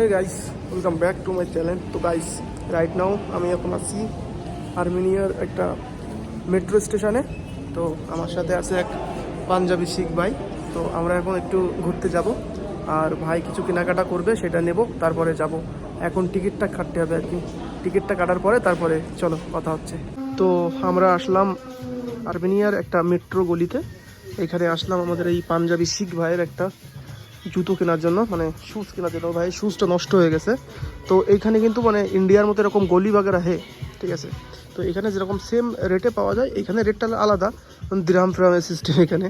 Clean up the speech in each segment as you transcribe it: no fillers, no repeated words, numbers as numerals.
Hey guys, welcome back to my channel. তো guys right now আমি এখন আছি আর্মেনিয়ার একটা মেট্রো স্টেশনে। তো আমার সাথে আছে এক পাঞ্জাবি শিখ ভাই। তো আমরা এখন একটু ঘুরতে যাব, আর ভাই কিছু কেনাকাটা করবে, সেটা নেব, তারপরে যাব। এখন টিকিটটা কাটতে হবে আর কি। টিকিটটা কাটার পরে তারপরে চলো কথা হচ্ছে। তো আমরা আসলাম আর্মেনিয়ার একটা মেট্রো গলিতে। এখানে আসলাম আমাদের এই পাঞ্জাবি শিখ ভাইয়ের একটা জুতো কেনার জন্য, মানে শুজ কেনার জন্য। ভাই শুজটা নষ্ট হয়ে গেছে। তো এইখানে কিন্তু মানে ইন্ডিয়ার মতো এরকম গলি বাগেরা হে, ঠিক আছে। তো এখানে যেরকম সেম রেটে পাওয়া যায়, এখানে রেটটা আলাদা, দিরহাম ফিরহামের সিস্টেম এখানে।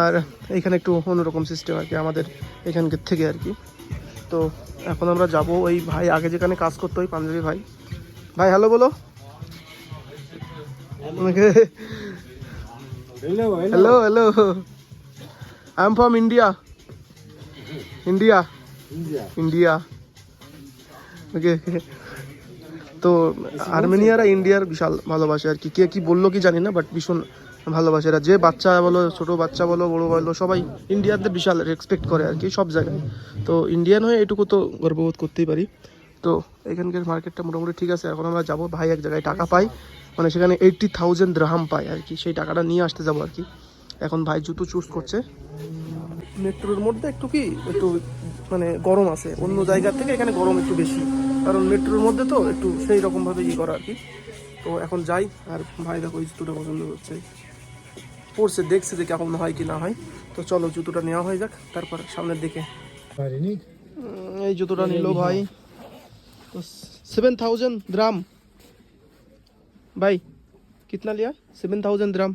আর এখানে একটু অন্যরকম সিস্টেম আর কি আমাদের এখানকার থেকে আর কি। তো এখন আমরা যাব ওই ভাই আগে যেখানে কাজ করতো, ওই পাঞ্জাবি ভাই। ভাই হ্যালো বলো আমাকে। Hello hello, I am from India. India India okay. তো আর্মেনিয়ারা ইন্ডিয়ার বিশাল ভালোবাসে আর কি। কে কি বললো কি জানি না, বাট ভীষণ ভালোবাসে এরা। যে বাচ্চা বলো, ছোট বাচ্চা বলো, বড় বলো, সবাই ইন্ডিয়াতে বিশাল রেসপেক্ট করে আর কি সব জায়গায়। তো ইন্ডিয়ান হয়ে এটুকু তো গর্ববোধ করতেই পারি। তো এখানকার মার্কেটটা মোটামুটি ঠিক আছে। এখন আমরা যাবো, ভাই এক জায়গায় টাকা পাই, মানে সেখানে 80,000 দিরহাম পায় আর কি। সেই টাকাটা নিয়ে আসতে যাবো আর কি। এখন ভাই জুতো চুজ করছে। মেট্রোর মধ্যে একটু কি একটু মানে গরম আছে, অন্য জায়গার থেকে এখানে গরম একটু বেশি, কারণ মেট্রোর মধ্যে তো একটু সেই রকমভাবে করা আর কি। তো এখন যাই, আর ভাই দেখো এই জুতোটা পছন্দ করছে, পড়ছে, দেখছে যে কেমন হয় কি না হয়। তো চলো জুতোটা নেওয়া হয়ে যাক, তারপর সামনের দিকে। এই জুতোটা নিল ভাই, তো 7,000 গ্রাম। ভাই कितना लिया? 7,000 ग्राम।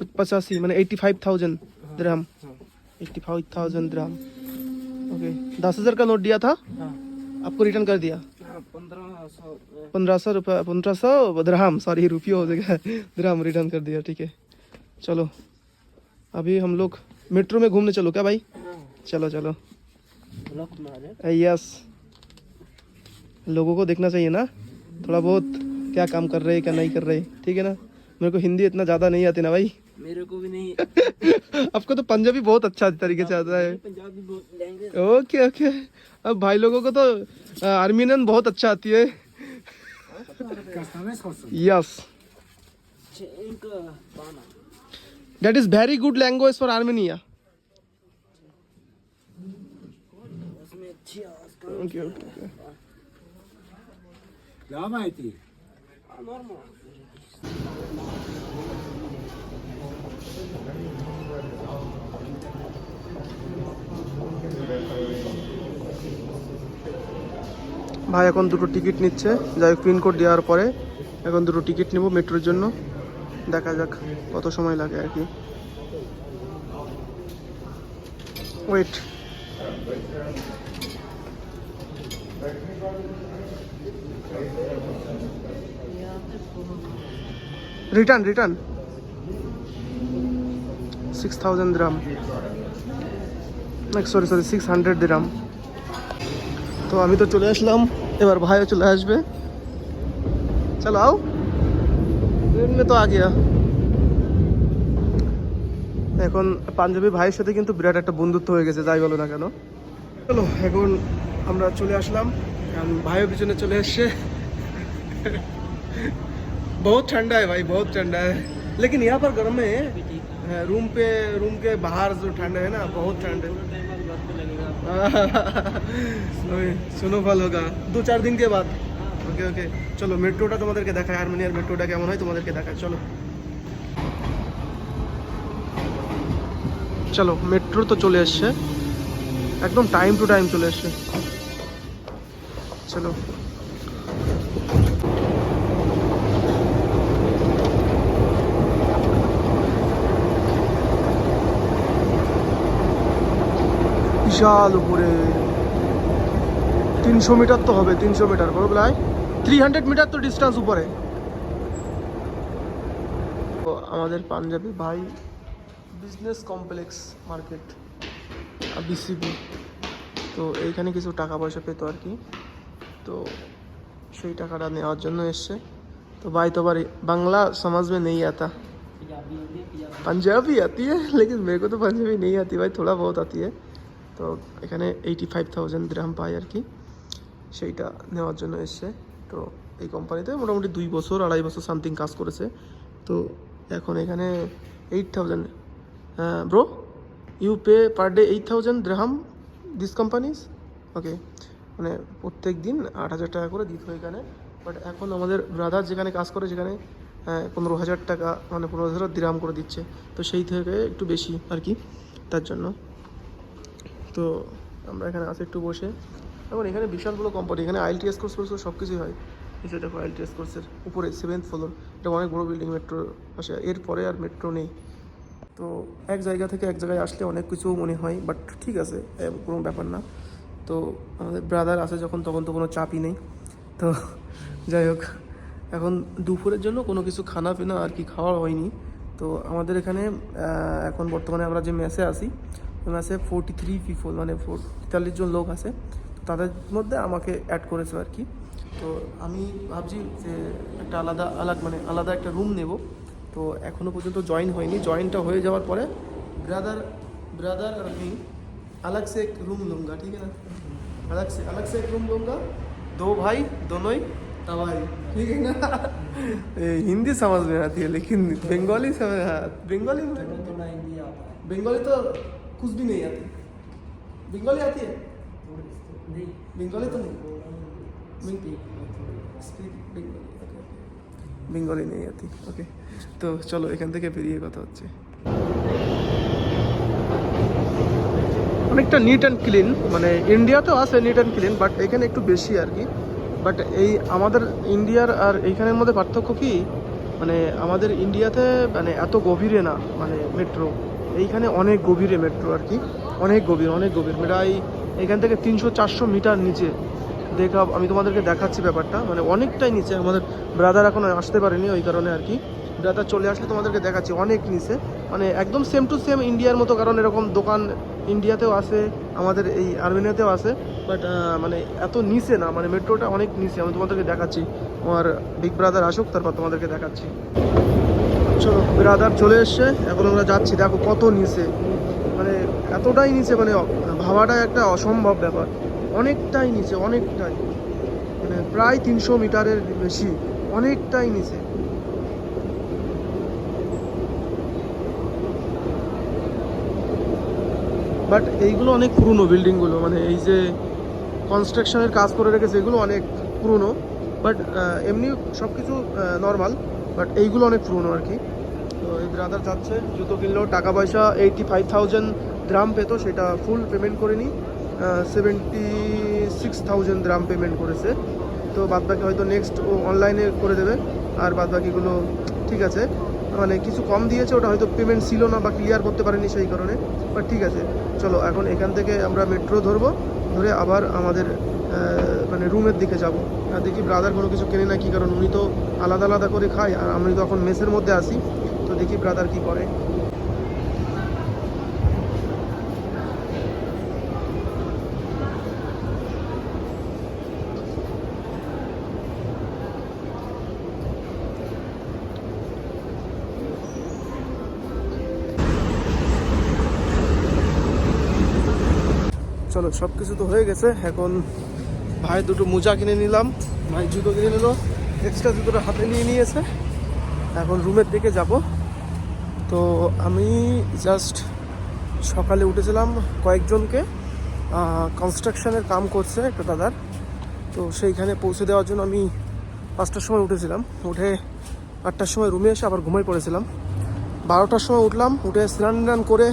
85 মানে 85,000 दिरहम। 85,000 दिरहम। ओके, 10,000 का नोट दिया था, आपको रिटर्न कर दिया 1500 रुपये, 1500 दिरहम, सॉरी रुपये हो जाएगा, दिरहम रिटर्न कर दिया। ठीक है, चलो अभी हम लोग मेट्रो में घूमने चलो क्या भाई? चलो चलो, यस, लोगों को देखना चाहिए ना थोड़ा बहुत, क्या काम कर रहे क्या नहीं कर रहे, ठीक है ना। मेरे को हिंदी इतना ज़्यादा नहीं आती ना भाई, मेरे को भी नहीं। आपको तो पंजाबी बहुत अच्छा तरीके से आता है। पंजाबी लैंग्वेज। ओके ओके, अब भाई लोगों को तो आर्मीनियन बहुत अच्छा आती है। Yes, that is very good language for Armenia. Okay okay okay, क्या माहिती? नॉर्मल। ভাই এখন দুটো টিকিট নিচ্ছে, যাই হোক পিনকোড দেওয়ার পরে এখন দুটো টিকিট নেব মেট্রোর জন্য। দেখা যাক কত সময় লাগে আর কি। ওয়েট, রিটার্ন রিটার্ন 6,000 দিরহাম, সরি সরি 600 দিরহাম। তো আমি তো চলে আসলাম, এবার ভাইও চলে আসবে। চলো আও, ট্রেন মে তো আ গিয়া। এখন পাঞ্জাবি ভাইয়ের সাথে কিন্তু বিরাট একটা বন্ধুত্ব হয়ে গেছে, যাই বলো না কেন। চলো এখন আমরা চলে আসলাম, কারণ ভাইও পিছনে চলে আসছে। बहुत ठंडा है भाई, बहुत ठंडा है, लेकिन यहाँ पर गर्म है। रूम के बाहर जो ठंडा है ना, बहुत ठंड है। स्नोफॉल होगा 2-4 दिन के बाद। ओके ओके, चलो मेट्रोটা তোমাদেরকে দেখায়, আর্মেনিয়ার মেট্রোটা কেমন হয় তোমাদেরকে দেখায়। চলো চলো, মেট্রো তো চলে এসছে, একদম টাইম টু টাইম চলে এসছে। চলো বিশাল উপরে, 300 মিটার তো হবে, 300 মিটার বড় প্রায় 300 মিটার তো ডিস্টেন্স উপরে। তো আমাদের পাঞ্জাবি ভাই বিজনেস কমপ্লেক্স মার্কেট বিসিবি, তো এইখানে কিছু টাকা পয়সা পেতো আর কি। তো সেই টাকাটা নেওয়ার জন্য এসছে। तो भाई तो बारी बांग्ला समझ में नहीं आता, पंजाबी आती है, लेकिन मेरे को तो पंजाबी नहीं आती भाई, थोड़ा बहुत आती है। তো এখানে 85,000 দিরহাম পায় আর কি, সেইটা নেওয়ার জন্য এসছে। তো এই কোম্পানিতে মোটামুটি 2 বছর 2.5 বছর সামথিং কাজ করেছে। তো এখন এখানে 8,000 bro you pay per day 8,000 dirham this companies, okay, মানে প্রত্যেক দিন 8,000 টাকা করে দিত এখানে। বাট এখন আমাদের ব্রাদার যেখানে কাজ করে সেখানে 15,000 টাকা, মানে 15,000 দিরহাম করে দিচ্ছে। তো সেই থেকে একটু বেশি আর কি, তার জন্য। তো আমরা এখানে আসে একটু বসে, এখন এখানে বিশাল বড় কোম্পানি, এখানে IELTS কোর্স সব কিছুই হয়। এই যে দেখো IELTS কোর্সের উপরে 7th ফ্লোর, এটা অনেক বড় বিল্ডিং, মেট্রো পাশে, এরপরে আর মেট্রো নেই। তো এক জায়গা থেকে এক জায়গায় আসলে অনেক কিছু মনে হয়, বাট ঠিক আছে, কোনো ব্যাপার না। তো আমাদের ব্রাদার আসে যখন, তখন তো কোনো চাপই নেই। তো যাই হোক, এখন দুপুরের জন্য কোনো কিছু খানা পিনা আর কি খাওয়া হয়নি। তো আমাদের এখানে এখন বর্তমানে আমরা যে মেসে আছি, ওই মেসে 43 পিপল, মানে 43 জন লোক আছে। তো তাদের মধ্যে আমাকে অ্যাড করেছে আর কি। তো আমি ভাবছি যে একটা আলাদা একটা রুম নেব। তো এখনও পর্যন্ত জয়েন হয়নি, জয়েনটা হয়ে যাওয়ার পরে ब्रदर और मैं अलग से एक रूम लूँगा, ठीक है ना, अलग से एक रूम लूँगा, 2 भाई दोनों ही तवाई, ठीक है ना। हिंदी समझ में आती है लेकिन बंगाली समझ, बंगाली में थोड़ा हिंदी आता है। बंगाली तो कुछ भी नहीं आती। बंगाली आती है? नहीं, बंगाली तो नहीं, বেঙ্গলি নেই আতি, ওকে। তো চলো এখান থেকে বেরিয়ে কথা হচ্ছে। অনেকটা নিট অ্যান্ড ক্লিন, মানে ইন্ডিয়াতেও আছে নিট অ্যান্ড ক্লিন, বাট এখানে একটু বেশি আর কি। বাট এই আমাদের ইন্ডিয়ার আর এইখানের মধ্যে পার্থক্য কি, মানে আমাদের ইন্ডিয়াতে মানে এত গভীরে না, মানে মেট্রো, এইখানে অনেক গভীরে মেট্রো আর কি, অনেক গভীর, প্রায় এখান থেকে 300-400 মিটার নিচে। আমি তোমাদেরকে দেখাচ্ছি ব্যাপারটা, মানে অনেকটাই নিচে। আমাদের ব্রাদার এখন আসতে পারেনি, ওই কারণে আর কি। ব্রাদার চলে আসলে তোমাদেরকে দেখাচ্ছি, অনেক নিচে, মানে একদম সেম টু সেম ইন্ডিয়ার মতো। কারণ এরকম দোকান ইন্ডিয়াতেও আছে, আমাদের এই আর্মেনিয়াতেও আছে, বাট মানে এত নিচে না, মানে মেট্রোটা অনেক নিচে। আমি তোমাদেরকে দেখাচ্ছি, আমার বিগ ব্রাদার আসুক, তারপর তোমাদেরকে দেখাচ্ছি। চলো, ব্রাদার চলে এসছে, এখন আমরা যাচ্ছি। দেখো কত নিচে, মানে এতটাই নিচে, মানে ভাবাটা একটা অসম্ভব ব্যাপার। অনেকটাই নিচে, অনেকটাই, মানে প্রায় 300 মিটারের বেশি, অনেকটাই নিচে। বাট এইগুলো অনেক পুরনো বিল্ডিংগুলো, মানে এই যে কনস্ট্রাকশনের কাজ করে রেখেছে এগুলো অনেক পুরনো। বাট এমনি সব কিছু নর্মাল, বাট এইগুলো অনেক পুরনো আর কি। তো এই ব্রাদার যাচ্ছে, জুতো কিনলেও টাকা পয়সা 85,000 দিরহাম পেতো, সেটা ফুল পেমেন্ট করে নি, 76,000 দিরহাম পেমেন্ট করেছে। তো বাদবাকি হয়তো নেক্সট ও অনলাইনে করে দেবে, আর বাদবাকিগুলো ঠিক আছে, মানে কিছু কম দিয়েছে, ওটা হয়তো পেমেন্ট ছিল না বা ক্লিয়ার করতে পারেনি সেই কারণে। বাট ঠিক আছে, চলো এখন এখান থেকে আমরা মেট্রো ধরবো, ধরে আবার আমাদের মানে রুমের দিকে যাব। আর দেখি ব্রাদার কোনো কিছু কেনে না কি, কারণ উনি তো আলাদা আলাদা করে খায়, আর আমি তো এখন মেসের মধ্যে আসি। তো দেখি ব্রাদার কি করে। চলো, সব কিছু তো হয়ে গেছে। এখন ভাই দুটো মোজা কিনে নিলাম, ভাই জুতো কিনে নিল, এক্সট্রা জুতোটা হাতে নিয়ে নিয়েছে। এখন রুমের দিকে যাব। তো আমি জাস্ট সকালে উঠেছিলাম, কয়েকজনকে কনস্ট্রাকশনের কাম করছে একটা দাদার, তো সেইখানে পৌঁছে দেওয়ার জন্য আমি 5টার সময় উঠেছিলাম। উঠে 8টার সময় রুমে এসে আবার ঘুমাই পড়েছিলাম। 12টার সময় উঠলাম, উঠে স্নান করে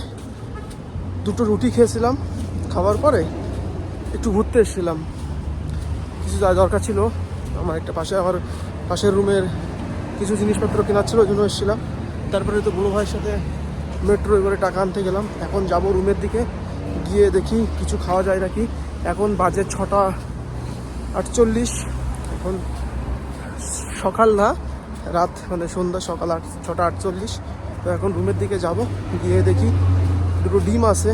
দুটো রুটি খেয়েছিলাম। খাওয়ার পরে একটু ঘুরতে এসেছিলাম, কিছু দরকার ছিল আমার, একটা আমার পাশের রুমের কিছু জিনিসপত্র কেনার ছিল, ওই জন্য এসেছিলাম। তারপরে তো বড়ো ভাইয়ের সাথে মেট্রো করে টাকা আনতে গেলাম। এখন যাব রুমের দিকে, গিয়ে দেখি কিছু খাওয়া যায় নাকি। এখন বাজে 6:48, এখন সকাল না রাত, মানে সন্ধ্যা, সকাল 6:48। তো এখন রুমের দিকে যাব, গিয়ে দেখি দুটো ডিম আছে,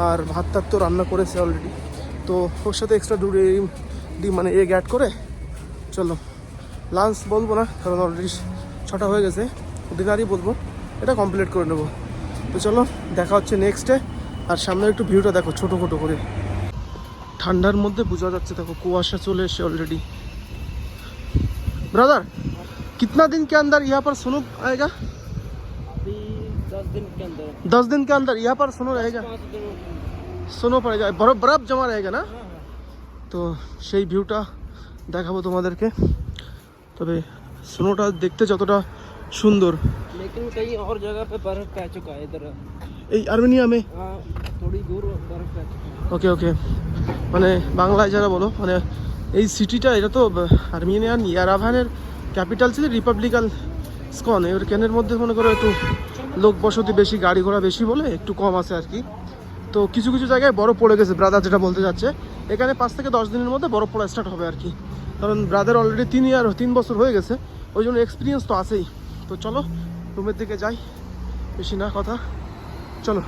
আর ভাত টাত তো রান্না করেছে অলরেডি। তো ওর সাথে এক্সট্রা দুটো ডিম, মানে এগ অ্যাড করে, চলো লাঞ্চ বলবো না, কারণ অলরেডি 6টা হয়ে গেছে, ডিনারই বলবো, এটা কমপ্লিট করে নেবো। তো চলো, দেখা হচ্ছে নেক্সটে আর সামনে একটু ভিউটা দেখো ছোটো ছোটো করে, ঠান্ডার মধ্যে বোঝা যাচ্ছে দেখো কুয়াশা চলে এসে অলরেডি। ब्रदर कितना दिन के अंदर यहाँ पर स्नो आएगा? अभी 10 दिन के अंदर 10 दिन के अंदर यहाँ पर स्नो रहेगा, 5 दिनों के अंदर। स्नो पड़ेगा, बर्फ बर्फ जमा रहेगा ना। हाँ, हाँ। তো সেই ভিউটা দেখাবো তোমাদেরকে। তবে স্নোটা দেখতে যতটা সুন্দর, लेकिन कई और जगह पे बर्फ पै चुका है इधर। এই আর্মেনিয়া মে। हाँ, थोड़ी दूर बर्फ पै चुका है। ওকে ওকে, মানে বাংলায় যারা বলো, মানে এই সিটিটা, এটা তো আর্মেনিয়ান ইয়ারাভানের ক্যাপিটাল ছিল, রিপাবলিকান স্কন। এর কেনের মধ্যে মনে করো একটু লোক বসতি বেশি, গাড়ি ঘোড়া বেশি বলে একটু কম আছে আর কি। তো কিছু কিছু জায়গায় বরফ পড়ে গেছে, ব্রাদার যেটা বলতে যাচ্ছে। এখানে 5 থেকে 10 দিনের মধ্যে বরফ পড়া স্টার্ট হবে আর কি, কারণ ব্রাদার অলরেডি 3 বছর হয়ে গেছে, ওই জন্য এক্সপিরিয়েন্স তো আছেই। তো চলো রুমের দিকে যাই, বেশি না কথা, চলো।